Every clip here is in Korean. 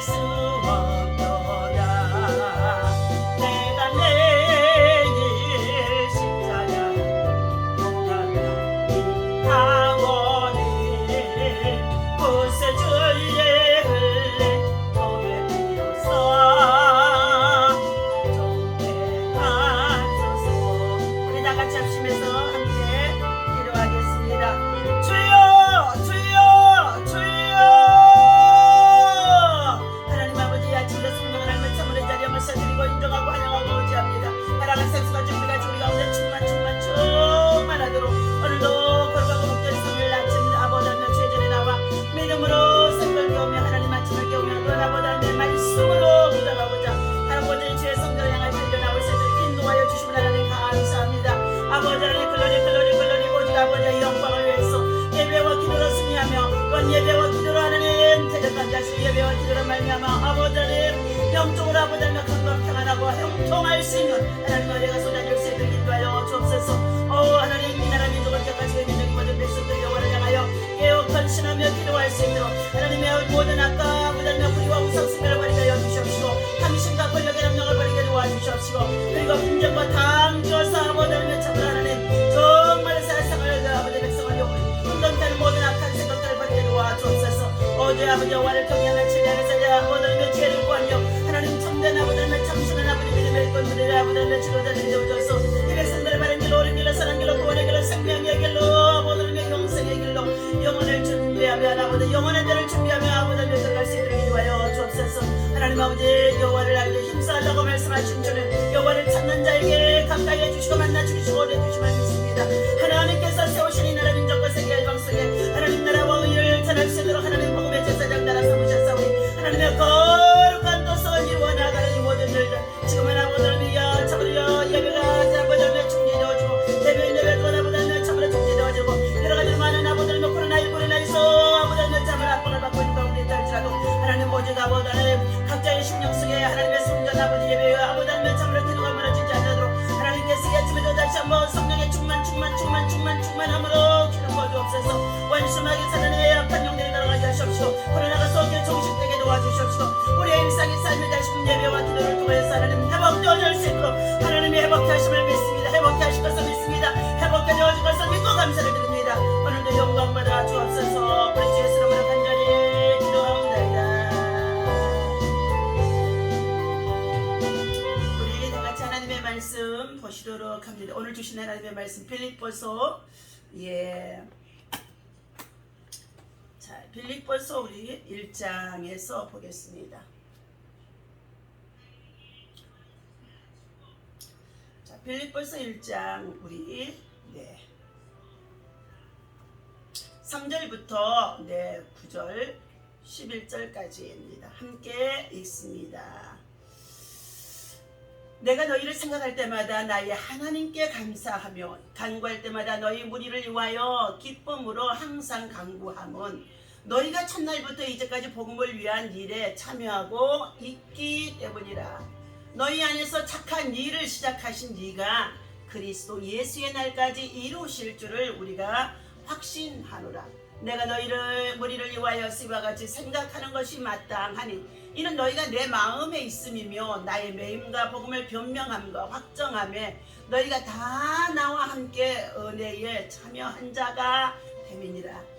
수 없도다. 내가 내일 십자가 하오니 구세주의 흘린 몸에 비어서 정죄하소서. 우리 다 같이 합심해서 함께 기도하겠습니다. 주여 주여 주여. 하나님 아버지, 아침도 성령을 알면 참으로 이 자리에 모셔드리고 인정하고 환영하고 의지합니다. 사랑의 생수가 준비가 우리 가운데 충만하도록 오늘도 걸어가고 목전 성을 아침 아버지며 죄전에 나와 믿음으로 생을 깨우며 하나님 아침을 깨우며 또 아버지의 말씀으로 묻어가고자 아버지의 주의 성전을 향해 달려나올 새들 인도하여 주시면 하나님 감사합니다. 아버지의 글로리 오직 아버지의 영광을 위해서 예배와 기도로 승리하며 원 예배와 기도로 하나님 대적까지 하시고 예배와 기도로 말미암아 아버지의 영적으로 아버지의 건강 평안하고 형통할 수 있는 하나님 은혜가 쏟아질 수 있도록 인도하여 주옵소서. 하나님 이 나라 민족을 격하시고 민족이 모든 백성들 여호와를 향하여 깨어 헌신하며 기도할 수 있도록 하나님의 모든 악과 무단과 불의와 우상숭배를 버리게 하여 주시옵시고 탐심과 권력의 능력을 버리게 도와주시옵시고 그리고 분쟁과 당주어서 아버지의 참을 하나님 정말 세상을 아버지 백성을 혼돈케 모든 악한 생각들을 버리게 도와주옵소서. 주 아버지 여호와를 경외하며 진리하면서 아버지의 죄를 구하며 하나님 참된 아버지의 참신한 아버지 믿음의 권들의 아버지의 지도자들이 되어줘서 이 백성들의 바른 길로 옳은 길로 선한 길로 구원의 길로 생명의 길로 아버지의 영생의 길로 영혼을 준비하며 아버지 영혼의 자를 준비하며 아버지의 들어갈 수 있도록 인도하여 주옵소서. 하나님 아버지 여호와를 알고 힘써하려고 말씀하신 주는 여호와를 찾는 자에게 가까이 해주시고 만나 주시고 오래 주심을 믿습니다. 하나님께서 세우신 이 나라 민족과 세계 열방 속에 하나님 나라와 의를 전할 수 있도록 하나님 복음의 제사장 나라 삼으셨사오니 하나님의 거룩한 뜻을 이루어 나가는 이 모든 일들 지금은 아버지를 위하여 참으려 예배가 아버지를 중지되어지고 대변 예배도 아버지를 참으려 중지되어지고 여러 가지 많은 아버지를 코로나19로 인해서 아버지를 참을 압박을 받고 있는 가운데 있을지라도 하나님 오직 아버지를 각자의 심령 속에 하나님의 성전 아버지 예배와 아버지를 참으려 기도가 무너지지 않도록 하나님께서 이 아침에도 다시 한번 성령의 충만함으로 기름 부어주옵소서. 원수마귀 사단의 악한 영들이 날아가게 하시옵시고 코로나가 속에 종식되게 도와주시옵시고 우리의 일상의 삶을 다시 예배와 기도를 통해서 하나님 회복되어질 수 있도록 하나님이 회복케 하심을 믿습니다. 회복케 하실 것을 믿습니다. 회복케 되어질 것을 믿고 감사를 드립니다. 오늘도 영광 받아 주옵소서. 우리 주 예수 이름으로 간절히 기도하옵나이다. 우리 다 같이 하나님의 말씀 보시도록 합니다. 오늘 주신 하나님의 말씀 빌립보서 빌립보서 우리 1장에서 보겠습니다. 자, 빌립보서 1장 우리 3절부터 9절 11절까지입니다. 함께 읽습니다. 내가 너희를 생각할 때마다 나의 하나님께 감사하며 간구할 때마다 너희 무리를 위하여 기쁨으로 항상 간구함은 너희가 첫날부터 이제까지 복음을 위한 일에 참여하고 있기 때문이라. 너희 안에서 착한 일을 시작하신 네가 그리스도 예수의 날까지 이루실 줄을 우리가 확신하노라. 내가 너희를 무리를 위하여 이와 같이 생각하는 것이 마땅하니 이는 너희가 내 마음에 있음이며 나의 매임과 복음을 변명함과 확정함에 너희가 다 나와 함께 은혜에 참여한 자가 됨이니라.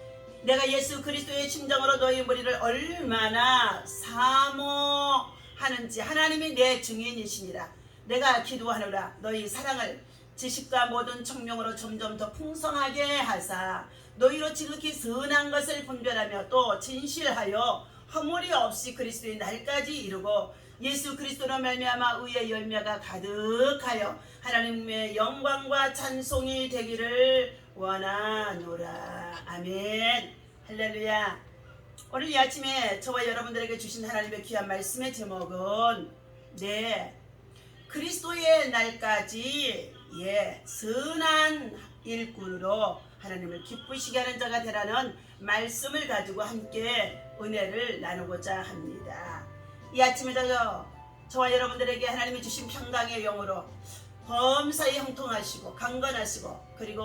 내가 예수 그리스도의 심정으로 너희 무리를 얼마나 사모하는지 하나님이 내 증인이시니라. 내가 기도하노라. 너희 사랑을 지식과 모든 청명으로 점점 더 풍성하게 하사 너희로 지극히 선한 것을 분별하며 또 진실하여 허물이 없이 그리스도의 날까지 이루고 예수 그리스도로 말미암아 의의 열매가 가득하여 하나님의 영광과 찬송이 되기를 원하노라. 아멘. 할렐루야. 오늘 이 아침에 저와 여러분들에게 주신 하나님의 귀한 말씀의 제목은 그리스도의 날까지 선한 일꾼으로 하나님을 기쁘시게 하는 자가 되라는 말씀을 가지고 함께 은혜를 나누고자 합니다. 이 아침에 저와 여러분들에게 하나님이 주신 평강의 영으로 범사에 형통하시고 강건하시고 그리고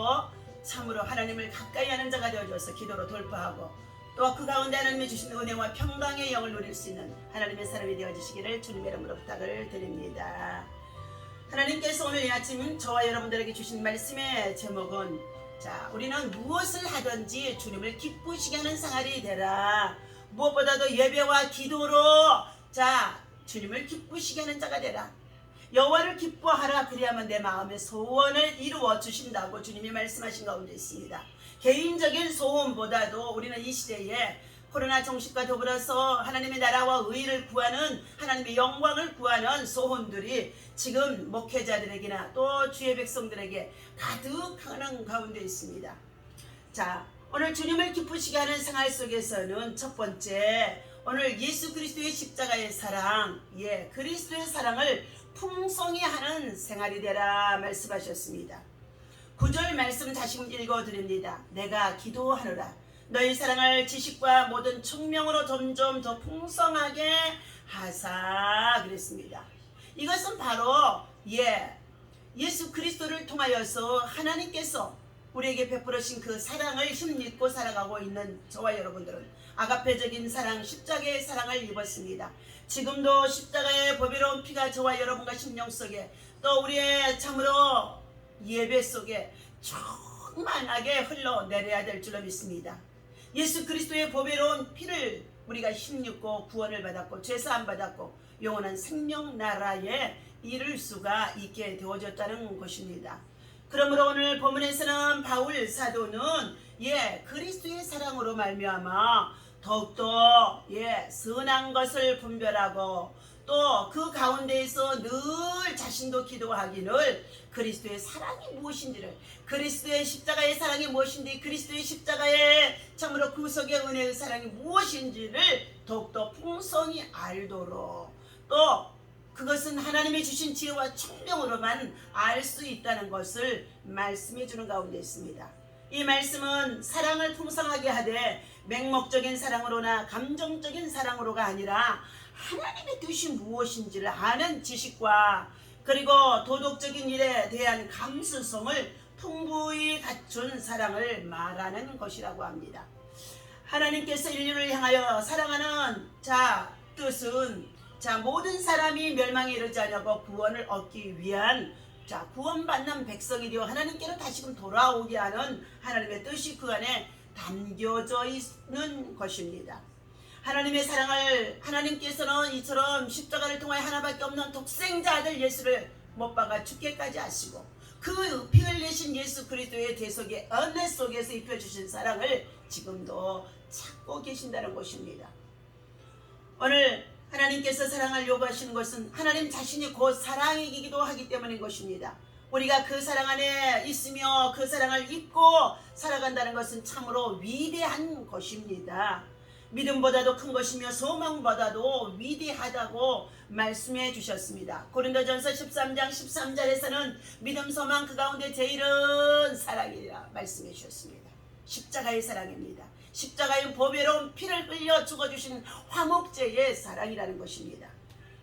참으로 하나님을 가까이 하는 자가 되어줘서 기도로 돌파하고 또 그 가운데 하나님이 주신 은혜와 평강의 영을 누릴 수 있는 하나님의 사람이 되어주시기를 주님의 이름으로 부탁을 드립니다. 하나님께서 오늘 이 아침 저와 여러분들에게 주신 말씀의 제목은 우리는 무엇을 하든지 주님을 기쁘시게 하는 생활이 되라. 무엇보다도 예배와 기도로 주님을 기쁘시게 하는 자가 되라. 여호와를 기뻐하라. 그리하면 내 마음의 소원을 이루어 주신다고 주님이 말씀하신 가운데 있습니다. 개인적인 소원보다도 우리는 이 시대에 코로나 종식과 더불어서 하나님의 나라와 의를 구하는, 하나님의 영광을 구하는 소원들이 지금 목회자들에게나 또 주의 백성들에게 가득하는 가운데 있습니다. 오늘 주님을 기쁘시게 하는 생활 속에서는 첫 번째, 오늘 예수 그리스도의 십자가의 사랑, 그리스도의 사랑을 풍성히 하는 생활이 되라 말씀하셨습니다. 9절 말씀 다시 읽어드립니다. 내가 기도하노라. 너희 사랑을 지식과 모든 총명으로 점점 더 풍성하게 하사. 그랬습니다. 이것은 바로 예수 그리스도를 통하여서 하나님께서 우리에게 베풀으신 그 사랑을 힘입고 살아가고 있는 저와 여러분들은 아가페적인 사랑, 십자가의 사랑을 입었습니다. 지금도 십자가의 보배로운 피가 저와 여러분과 심령 속에, 또 우리의 참으로 예배 속에 충만하게 흘러내려야 될 줄로 믿습니다. 예수 그리스도의 보배로운 피를 우리가 힘입고 구원을 받았고 죄사함 받았고 영원한 생명 나라에 이를 수가 있게 되어졌다는 것입니다. 그러므로 오늘 본문에서는 바울 사도는 그리스도의 사랑으로 말미암아 더욱더 선한 것을 분별하고 또 그 가운데에서 늘 자신도 기도하기를 그리스도의 사랑이 무엇인지를, 그리스도의 십자가의 사랑이 무엇인지, 그리스도의 십자가의 참으로 구속의 은혜의 사랑이 무엇인지를 더욱더 풍성히 알도록, 또 그것은 하나님이 주신 지혜와 총명으로만 알 수 있다는 것을 말씀해 주는 가운데 있습니다. 이 말씀은 사랑을 풍성하게 하되 맹목적인 사랑으로나 감정적인 사랑으로가 아니라 하나님의 뜻이 무엇인지를 아는 지식과 그리고 도덕적인 일에 대한 감수성을 풍부히 갖춘 사랑을 말하는 것이라고 합니다. 하나님께서 인류를 향하여 사랑하는 뜻은 모든 사람이 멸망에 이르지 않고 구원을 얻기 위한 구원받는 백성이 되어 하나님께로 다시금 돌아오게 하는 하나님의 뜻이 그 안에 담겨져 있는 것입니다. 하나님의 사랑을 하나님께서는 이처럼 십자가를 통하여 하나밖에 없는 독생자 아들 예수를 못 박아 죽게까지 하시고 그 피 흘리신 예수 그리스도의 대속의 은혜 속에서 입혀주신 사랑을 지금도 찾고 계신다는 것입니다. 오늘 하나님께서 사랑을 요구하시는 것은 하나님 자신이 곧 사랑이기도 하기 때문인 것입니다. 우리가 그 사랑 안에 있으며 그 사랑을 입고 살아간다는 것은 참으로 위대한 것입니다. 믿음보다도 큰 것이며 소망보다도 위대하다고 말씀해 주셨습니다. 고린도전서 13장 13절에서는 믿음, 소망 그 가운데 제일은 사랑이라 말씀해 주셨습니다. 십자가의 사랑입니다. 십자가의 보배로운 피를 흘려 죽어주신 화목제의 사랑이라는 것입니다.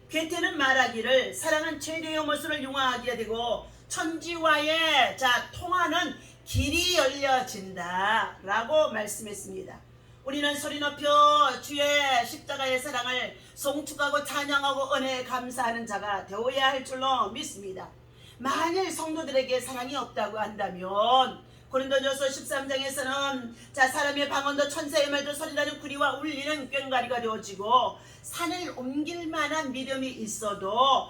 괴테는 말하기를 사랑은 최대의 모습을 융화하게 되고 천지와의 통하는 길이 열려진다 라고 말씀했습니다. 우리는 소리 높여 주의 십자가의 사랑을 송축하고 찬양하고 은혜에 감사하는 자가 되어야 할 줄로 믿습니다. 만일 성도들에게 사랑이 없다고 한다면 고린도전서 13장에서는 사람의 방언도 천사의 말도 소리나는 구리와 울리는 꽹과리가 되어지고 산을 옮길 만한 믿음이 있어도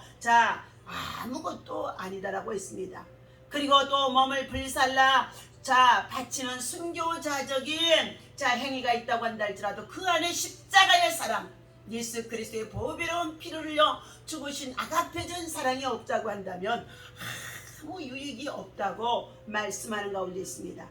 아무것도 아니다라고 했습니다. 그리고 또 몸을 불살라 바치는 순교자적인 행위가 있다고 한다 할지라도 그 안에 십자가의 사랑, 예수 그리스도의 보배로운 피를 흘려 죽으신 아가페전 사랑이 없다고 한다면 아무 유익이 없다고 말씀하는 가운데 있습니다.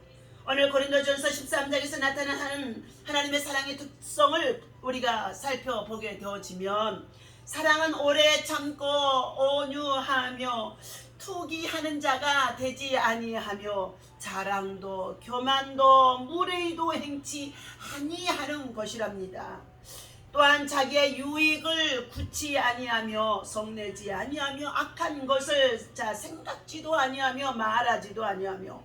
오늘 고린도전서 13장에서 나타나는 하나님의 사랑의 특성을 우리가 살펴보게 되어지면 사랑은 오래 참고 온유하며 투기하는 자가 되지 아니하며 자랑도 교만도 무례히도 행치 아니하는 것이랍니다. 또한 자기의 유익을 굳이 아니하며 성내지 아니하며 악한 것을 생각지도 아니하며 말하지도 아니하며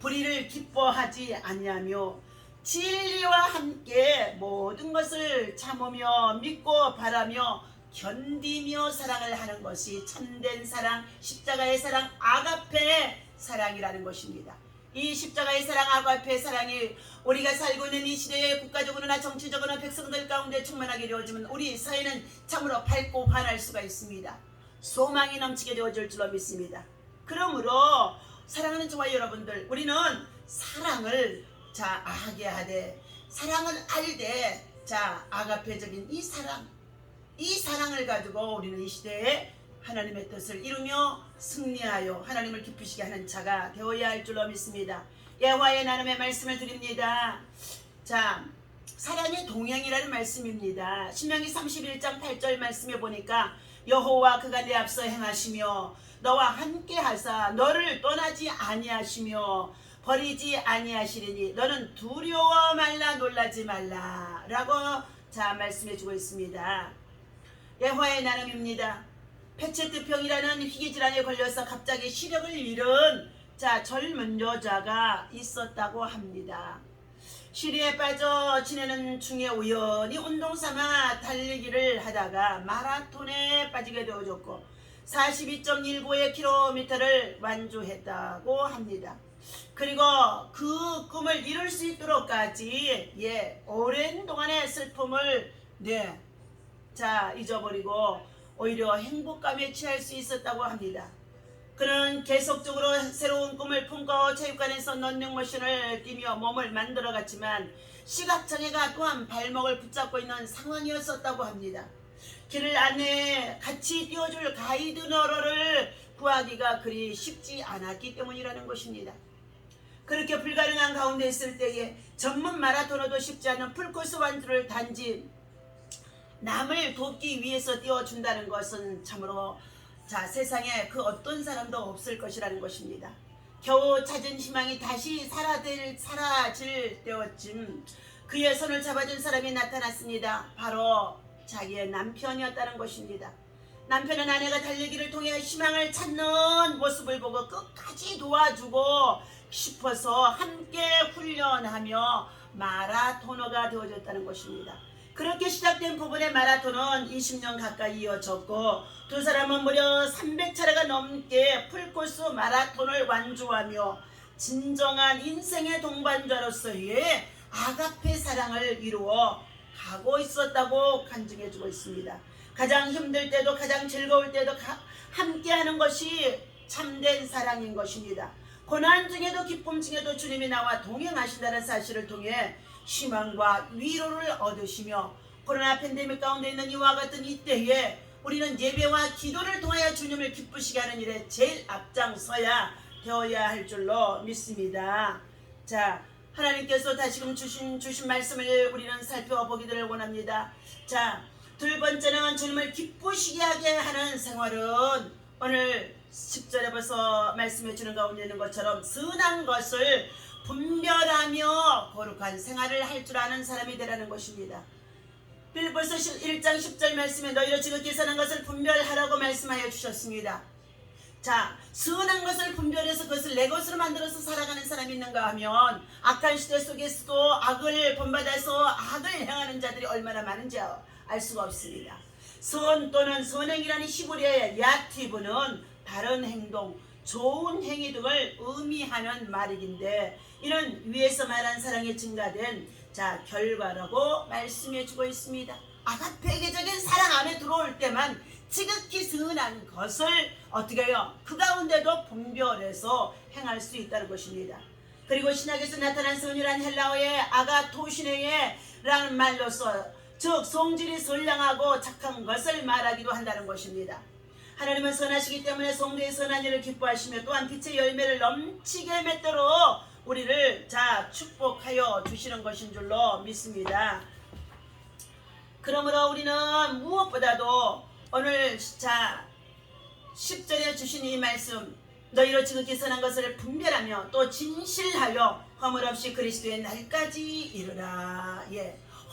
불의를 기뻐하지 아니하며 진리와 함께 모든 것을 참으며 믿고 바라며 견디며 사랑을 하는 것이 참된 사랑, 십자가의 사랑, 아가페 사랑이라는 것입니다. 이 십자가의 사랑, 아가페 사랑이 우리가 살고 있는 이 시대에 국가적으로나 정치적으로나 백성들 가운데 충만하게 되어지면 우리 사회는 참으로 밝고 환할 수가 있습니다. 소망이 넘치게 되어질 줄로 믿습니다. 그러므로 사랑하는 저와 여러분들, 우리는 사랑을 하게 하되, 사랑을 알되, 아가페적인 이 사랑을 가지고 우리는 이 시대에 하나님의 뜻을 이루며 승리하여 하나님을 기쁘시게 하는 자가 되어야 할 줄로 믿습니다. 여호와의 나눔의 말씀을 드립니다. 사랑의 동행이라는 말씀입니다. 신명기 31장 8절 말씀에 보니까 여호와 그가 내 앞서 행하시며 너와 함께 하사 너를 떠나지 아니하시며 버리지 아니하시리니 너는 두려워 말라 놀라지 말라 라고 말씀해 주고 있습니다. 여호와의 나눔입니다. 페체트병이라는 희귀질환에 걸려서 갑자기 시력을 잃은 젊은 여자가 있었다고 합니다. 시리에 빠져 지내는 중에 우연히 운동삼아 달리기를 하다가 마라톤에 빠지게 되어졌고 42.19km를 완주했다고 합니다. 그리고 그 꿈을 이룰 수 있도록까지 오랜 동안의 슬픔을 잊어버리고 오히려 행복감에 취할 수 있었다고 합니다. 그는 계속적으로 새로운 꿈을 품고 체육관에서 런닝머신을 뛰며 몸을 만들어갔지만 시각장애가 또한 발목을 붙잡고 있는 상황이었었다고 합니다. 길을 안내해 같이 뛰어줄 가이드너를 구하기가 그리 쉽지 않았기 때문이라는 것입니다. 그렇게 불가능한 가운데 있을 때에 전문 마라토너도 쉽지 않은 풀코스 완주를 단지 남을 돕기 위해서 띄워준다는 것은 참으로 세상에 그 어떤 사람도 없을 것이라는 것입니다. 겨우 찾은 희망이 다시 사라질 때쯤 그의 손을 잡아준 사람이 나타났습니다. 바로 자기의 남편이었다는 것입니다. 남편은 아내가 달리기를 통해 희망을 찾는 모습을 보고 끝까지 도와주고 싶어서 함께 훈련하며 마라토너가 되어졌다는 것입니다. 그렇게 시작된 부분의 마라톤은 20년 가까이 이어졌고 두 사람은 무려 300차례가 넘게 풀코스 마라톤을 완주하며 진정한 인생의 동반자로서의 아가페 사랑을 이루어 가고 있었다고 간증해주고 있습니다. 가장 힘들 때도 가장 즐거울 때도 함께하는 것이 참된 사랑인 것입니다. 고난 중에도 기쁨 중에도 주님이 나와 동행하신다는 사실을 통해 희망과 위로를 얻으시며 코로나 팬데믹 가운데 있는 이와 같은 이때에 우리는 예배와 기도를 통하여 주님을 기쁘시게 하는 일에 제일 앞장서야 되어야 할 줄로 믿습니다. 하나님께서 다시금 주신 말씀을 우리는 살펴보기를 원합니다. 둘 번째는 주님을 기쁘시게 하게 하는 생활은 오늘 10절에 벌써 말씀해 주는 가운데 있는 것처럼 선한 것을 분별하며 거룩한 생활을 할 줄 아는 사람이 되라는 것입니다. 빌립보서 1장 10절 말씀에 너희로 지극히 선한 것을 분별하라고 말씀하여 주셨습니다. 선한 것을 분별해서 그것을 내 것으로 만들어서 살아가는 사람이 있는가 하면 악한 시대 속에서도 악을 본받아서 악을 행하는 자들이 얼마나 많은지 알 수가 없습니다. 선 또는 선행이라는 히브리어의 야티브는 바른 행동, 좋은 행위 등을 의미하는 말이긴데 이는 위에서 말한 사랑이 증가된 결과라고 말씀해 주고 있습니다. 아가페계적인 사랑 안에 들어올 때만 지극히 선한 것을 어떻게 해요? 그 가운데도 분별해서 행할 수 있다는 것입니다. 그리고 신약에서 나타난 선이란 헬라어의 아가토시네라는 말로서 즉 성질이 선량하고 착한 것을 말하기도 한다는 것입니다. 하나님은 선하시기 때문에 성도의 선한 일을 기뻐하시며 또한 빛의 열매를 넘치게 맺도록 우리를 축복하여 주시는 것인 줄로 믿습니다. 그러므로 우리는 무엇보다도 오늘 10절에 주신 이 말씀 너희로 지극히 선한 것을 분별하며 또 진실하여 허물 없이 그리스도의 날까지 이르라.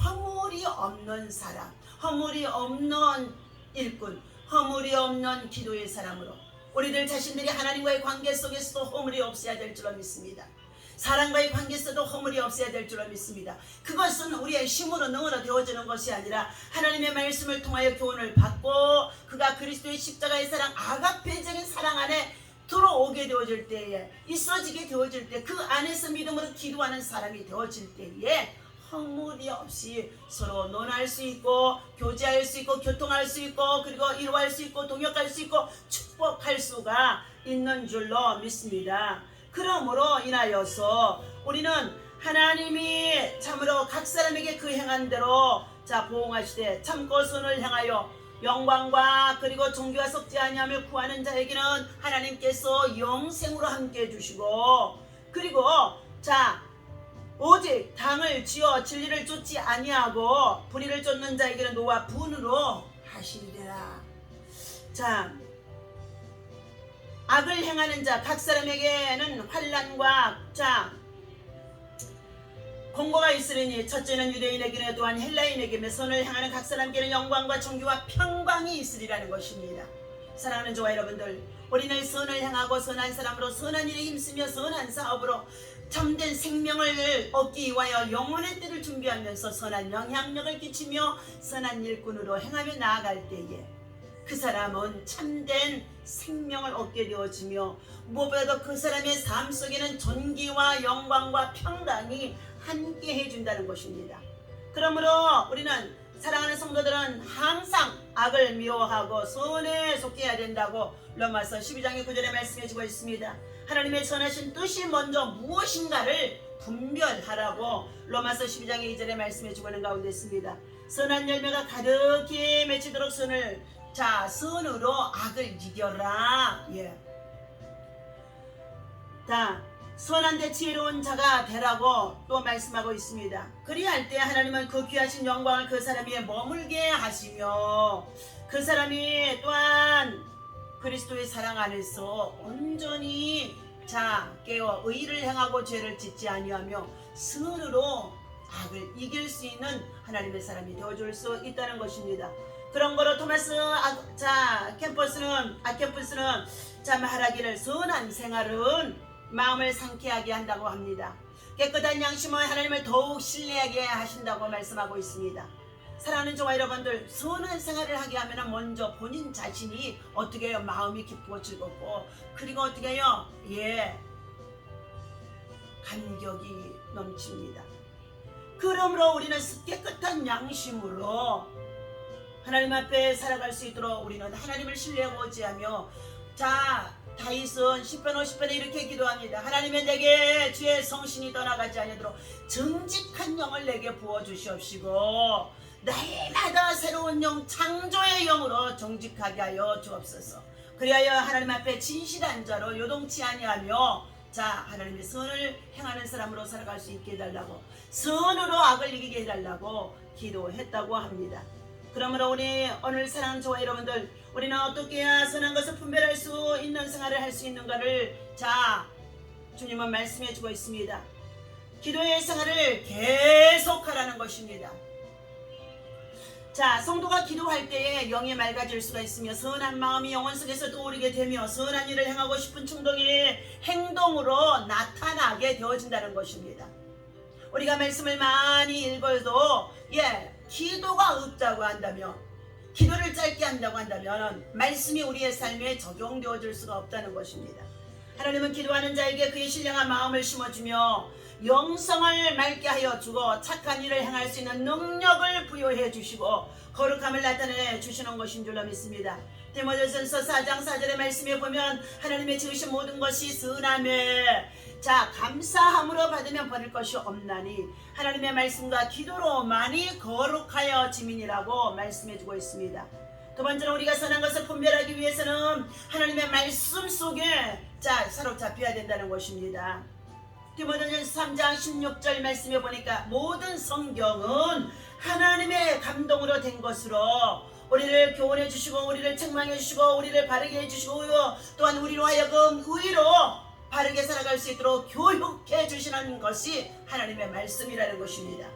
허물이 없는 사람, 허물이 없는 일꾼, 허물이 없는 기도의 사람으로 우리들 자신들이 하나님과의 관계 속에서도 허물이 없어야 될 줄로 믿습니다. 사람과의 관계에서도 허물이 없어야 될 줄로 믿습니다. 그것은 우리의 힘으로 능으로 되어지는 것이 아니라 하나님의 말씀을 통하여 교훈을 받고 그가 그리스도의 십자가의 사랑, 아가페적인 사랑 안에 들어오게 되어질 때에, 있어지게 되어질 때, 그 안에서 믿음으로 기도하는 사람이 되어질 때에 허물이 없이 서로 논할 수 있고, 교제할 수 있고, 교통할 수 있고, 그리고 이루할 수 있고, 동역할 수 있고, 축복할 수가 있는 줄로 믿습니다. 그러므로 인하여서 우리는 하나님이 참으로 각 사람에게 그 행한 대로 보응하시되 참고 선을 행하여 영광과 그리고 존귀와 썩지 아니하며 구하는 자에게는 하나님께서 영생으로 함께 해주시고, 그리고 오직 당을 지어 진리를 쫓지 아니하고 불의를 쫓는 자에게는 노와 분으로 하시리라. 악을 행하는 자 각 사람에게는 환난과 공고가 있으리니, 첫째는 유대인에게는 또한 헬라인에게며 선을 행하는 각 사람에게는 영광과 존귀와 평강이 있으리라는 것입니다. 사랑하는 저와 여러분들, 우리는 선을 행하고 선한 사람으로 선한 일에 힘쓰며 선한 사업으로 참된 생명을 얻기 위하여 영혼의 때를 준비하면서 선한 영향력을 끼치며 선한 일꾼으로 행하며 나아갈 때에 그 사람은 참된 생명을 얻게 되어지며, 무엇보다도 그 사람의 삶 속에는 존귀와 영광과 평강이 함께 해준다는 것입니다. 그러므로 우리는, 사랑하는 성도들은 항상 악을 미워하고 선에 속해야 된다고 로마서 12장의 9절에 말씀해주고 있습니다. 하나님의 선하신 뜻이 먼저 무엇인가를 분별하라고 로마서 12장의 2절에 말씀해주고 있는 가운데 있습니다. 선한 열매가 가득히 맺히도록 선으로 악을 이겨라. 선한데 지혜로운 자가 되라고 또 말씀하고 있습니다. 그리할 때 하나님은 그 귀하신 영광을 그 사람 위에 머물게 하시며, 그 사람이 또한 그리스도의 사랑 안에서 온전히 깨어 의를 행하고 죄를 짓지 아니하며 선으로 악을 이길 수 있는 하나님의 사람이 되어줄 수 있다는 것입니다. 그런 거로 토마스 캠퍼스는 말하기를 선한 생활은 마음을 상쾌하게 한다고 합니다. 깨끗한 양심은 하나님을 더욱 신뢰하게 하신다고 말씀하고 있습니다. 사랑하는 저와 여러분들, 선한 생활을 하게 하면 먼저 본인 자신이 어떻게 해요? 마음이 기쁘고 즐겁고, 그리고 어떻게 해요? 감격이 넘칩니다. 그러므로 우리는 깨끗한 양심으로 하나님 앞에 살아갈 수 있도록 우리는 하나님을 신뢰하고 의지하며, 다윗은 10편 50편에 이렇게 기도합니다. 하나님의 내게 주의 성신이 떠나가지 아니하도록 정직한 영을 내게 부어주시옵시고 날마다 새로운 영, 창조의 영으로 정직하게 하여 주옵소서. 그리하여 하나님 앞에 진실한 자로 요동치 아니하며 하나님의 선을 행하는 사람으로 살아갈 수 있게 해달라고, 선으로 악을 이기게 해달라고 기도했다고 합니다. 그러므로 우리 오늘 사랑하는 저와 여러분들, 우리는 어떻게 해야 선한 것을 분별할 수 있는 생활을 할 수 있는가를 주님은 말씀해 주고 있습니다. 기도의 생활을 계속하라는 것입니다. 성도가 기도할 때에 영이 맑아질 수가 있으며 선한 마음이 영혼 속에서 떠오르게 되며 선한 일을 행하고 싶은 충동이 행동으로 나타나게 되어진다는 것입니다. 우리가 말씀을 많이 읽어도 기도가 없다고 한다면, 기도를 짧게 한다고 한다면 말씀이 우리의 삶에 적용되어질 수가 없다는 것입니다. 하나님은 기도하는 자에게 그의 신령한 마음을 심어주며 영성을 맑게 하여 주고 착한 일을 행할 수 있는 능력을 부여해 주시고 거룩함을 나타내 주시는 것인 줄로 믿습니다. 디모데전서 4장 4절의 말씀에 보면 하나님의 지으신 모든 것이 선함에 감사함으로 받으면 버릴 것이 없나니 하나님의 말씀과 기도로 많이 거룩하여 지민이라고 말씀해주고 있습니다. 두 번째로 우리가 선한 것을 분별하기 위해서는 하나님의 말씀 속에 사로잡혀야 된다는 것입니다. 디모데전서 3장 16절 말씀에 보니까 모든 성경은 하나님의 감동으로 된 것으로 우리를 교훈해 주시고 우리를 책망해 주시고 우리를 바르게 해 주시고 또한 우리로 하여금 의로 바르게 살아갈 수 있도록 교육해 주시는 것이 하나님의 말씀이라는 것입니다.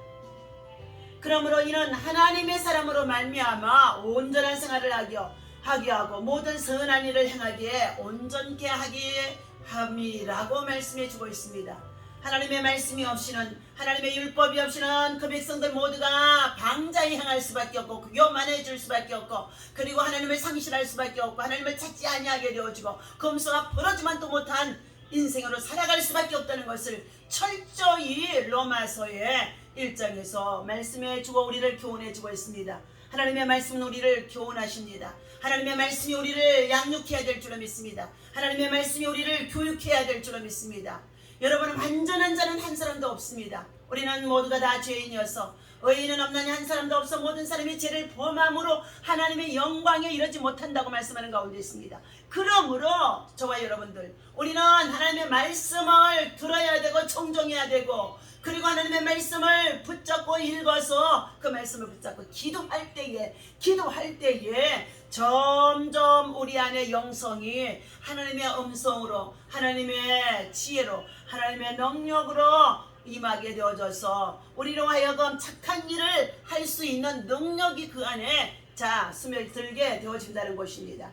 그러므로 이는 하나님의 사람으로 말미암아 온전한 생활을 하게 하고 모든 선한 일을 행하기에 온전케 하게 함이라고 말씀해 주고 있습니다. 하나님의 말씀이 없이는, 하나님의 율법이 없이는 그 백성들 모두가 방자에 향할 수밖에 없고 교만해질 수밖에 없고, 그리고 하나님을 상실할 수밖에 없고 하나님을 찾지 아니하게 되어지고 검소가 벌어지만도 못한 인생으로 살아갈 수밖에 없다는 것을 철저히 로마서의 1장에서 말씀해 주고 우리를 교훈해 주고 있습니다. 하나님의 말씀은 우리를 교훈하십니다. 하나님의 말씀이 우리를 양육해야 될 줄로 믿습니다. 하나님의 말씀이 우리를 교육해야 될 줄로 믿습니다. 여러분, 완전한 자는 한 사람도 없습니다. 우리는 모두가 다 죄인이어서 의인은 없나니 한 사람도 없어 모든 사람이 죄를 범함으로 하나님의 영광에 이르지 못한다고 말씀하는 가운데 있습니다. 그러므로 저와 여러분들, 우리는 하나님의 말씀을 들어야 되고 청종해야 되고, 그리고 하나님의 말씀을 붙잡고 읽어서 그 말씀을 붙잡고 기도할 때에 점점 우리 안에 영성이 하나님의 음성으로, 하나님의 지혜로, 하나님의 능력으로 임하게 되어져서 우리로 하여금 착한 일을 할 수 있는 능력이 그 안에 스며들게 되어진다는 것입니다.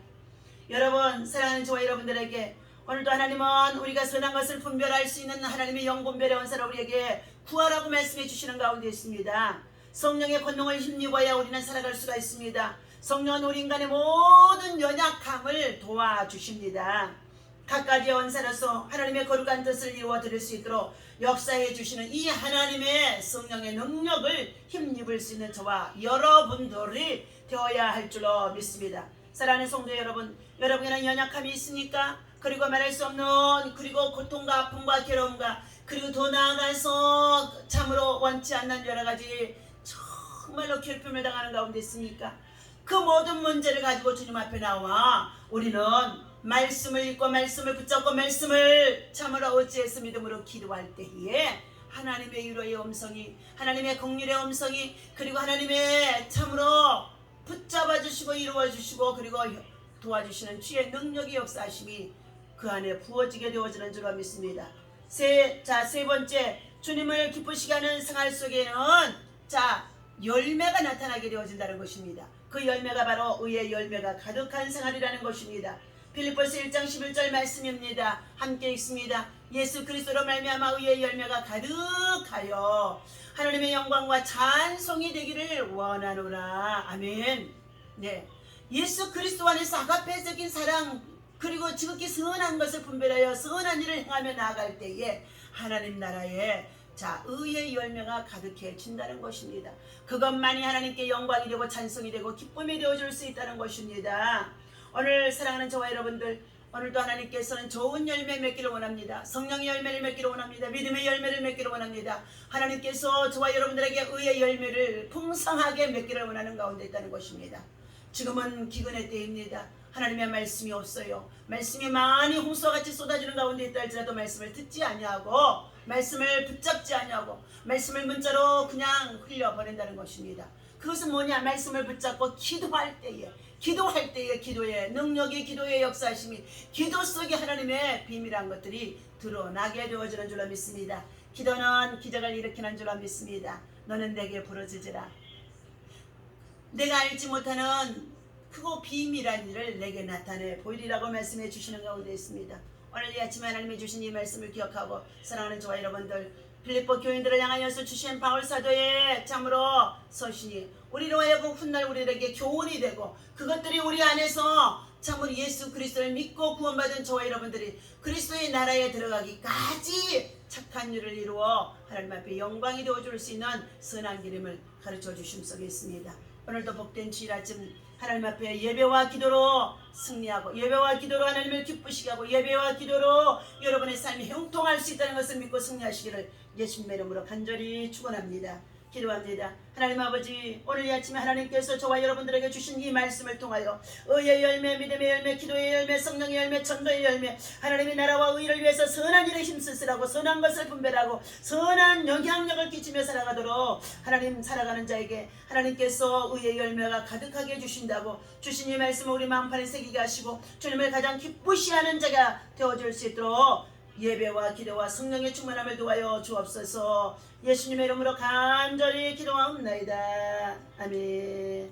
여러분, 사랑하는 저와 여러분들에게 오늘도 하나님은 우리가 선한 것을 분별할 수 있는 하나님의 영분별의 원사를 우리에게 구하라고 말씀해 주시는 가운데 있습니다. 성령의 권능을 힘입어야 우리는 살아갈 수가 있습니다. 성령은 우리 인간의 모든 연약함을 도와주십니다. 각가지의 원사로서 하나님의 거룩한 뜻을 이루어 드릴 수 있도록 역사해 주시는 이 하나님의 성령의 능력을 힘입을 수 있는 저와 여러분들이 되어야 할 줄로 믿습니다. 사랑하는 성도 여러분, 여러분에게는 연약함이 있습니까? 그리고 말할 수 없는, 그리고 고통과 아픔과 괴로움과, 그리고 더 나아가서 참으로 원치 않는 여러가지 정말로 괴롭힘을 당하는 가운데 있습니까? 그 모든 문제를 가지고 주님 앞에 나와 우리는 말씀을 읽고 말씀을 붙잡고 말씀을 참으로 어찌해서 믿음으로 기도할 때에 하나님의 위로의 음성이, 하나님의 긍휼의 음성이, 그리고 하나님의 참으로 붙잡아 주시고 이루어 주시고 그리고 도와주시는 주의 능력의 역사하심이 그 안에 부어지게 되어지는 줄로 믿습니다. 세 번째, 주님을 기쁘시게 하는 생활 속에는 열매가 나타나게 되어진다는 것입니다. 그 열매가 바로 의의 열매가 가득한 생활이라는 것입니다. 빌립보서 1장 11절 말씀입니다. 함께 읽습니다. 예수 그리스도로 말미암아 의의 열매가 가득하여 하나님의 영광과 찬송이 되기를 원하노라. 아멘. 네, 예수 그리스도 안에서 아가페적인 사랑, 그리고 지극히 선한 것을 분별하여 선한 일을 행하며 나아갈 때에 하나님 나라에 의의 열매가 가득해진다는 것입니다. 그것만이 하나님께 영광이 되고 찬송이 되고 기쁨이 되어줄 수 있다는 것입니다. 오늘 사랑하는 저와 여러분들, 오늘도 하나님께서는 좋은 열매 맺기를 원합니다. 성령의 열매를 맺기를 원합니다. 믿음의 열매를 맺기를 원합니다. 하나님께서 저와 여러분들에게 의의 열매를 풍성하게 맺기를 원하는 가운데 있다는 것입니다. 지금은 기근의 때입니다. 하나님의 말씀이 없어요. 말씀이 많이 홍수와같이 쏟아지는 가운데 있다 할지라도 말씀을 듣지 아니하고, 말씀을 붙잡지 아니하고, 말씀을 문자로 그냥 흘려버린다는 것입니다. 그것은 뭐냐? 말씀을 붙잡고 기도할 때에 기도의 능력이, 기도의 역사심이, 기도 속에 하나님의 비밀한 것들이 드러나게 되어지는 줄로 믿습니다. 기도는 기적을 일으키는 줄로 믿습니다. 너는 내게 부르짖으라. 내가 알지 못하는 크고 비밀한 일을 내게 나타내 보이리라고 말씀해 주시는 가운데 있습니다. 오늘 이 아침에 하나님이 주신 이 말씀을 기억하고 사랑하는 저와 여러분들, 빌립보 교인들을 향하여서 주신 바울 사도의 참으로 서신이 우리로 하여금 훗날 우리에게 교훈이 되고, 그것들이 우리 안에서 참으로 예수 그리스도를 믿고 구원받은 저와 여러분들이 그리스도의 나라에 들어가기까지 착한 일을 이루어 하나님 앞에 영광이 되어줄 수 있는 선한 기름을 가르쳐 주심속에 있습니다. 오늘도 복된 주일 아침 하나님 앞에 예배와 기도로 승리하고, 예배와 기도로 하나님을 기쁘시게 하고, 예배와 기도로 여러분의 삶이 형통할 수 있다는 것을 믿고 승리하시기를 예수님의 이름으로 간절히 축원합니다. 기도합니다. 하나님 아버지, 오늘 이 아침에 하나님께서 저와 여러분들에게 주신 이 말씀을 통하여 의의 열매, 믿음의 열매, 기도의 열매, 성령의 열매, 전도의 열매, 하나님의 나라와 의를 위해서 선한 일에 힘쓰시라고, 선한 것을 분별하고 선한 영향력을 끼치며 살아가도록 하나님 살아가는 자에게 하나님께서 의의 열매가 가득하게 해주신다고 주신 이 말씀을 우리 마음판에 새기게 하시고 주님을 가장 기쁘시하는 자가 되어줄 수 있도록 예배와 기도와 성령의 충만함을 도와여 주옵소서. 예수님의 이름으로 간절히 기도하옵나이다. 아멘.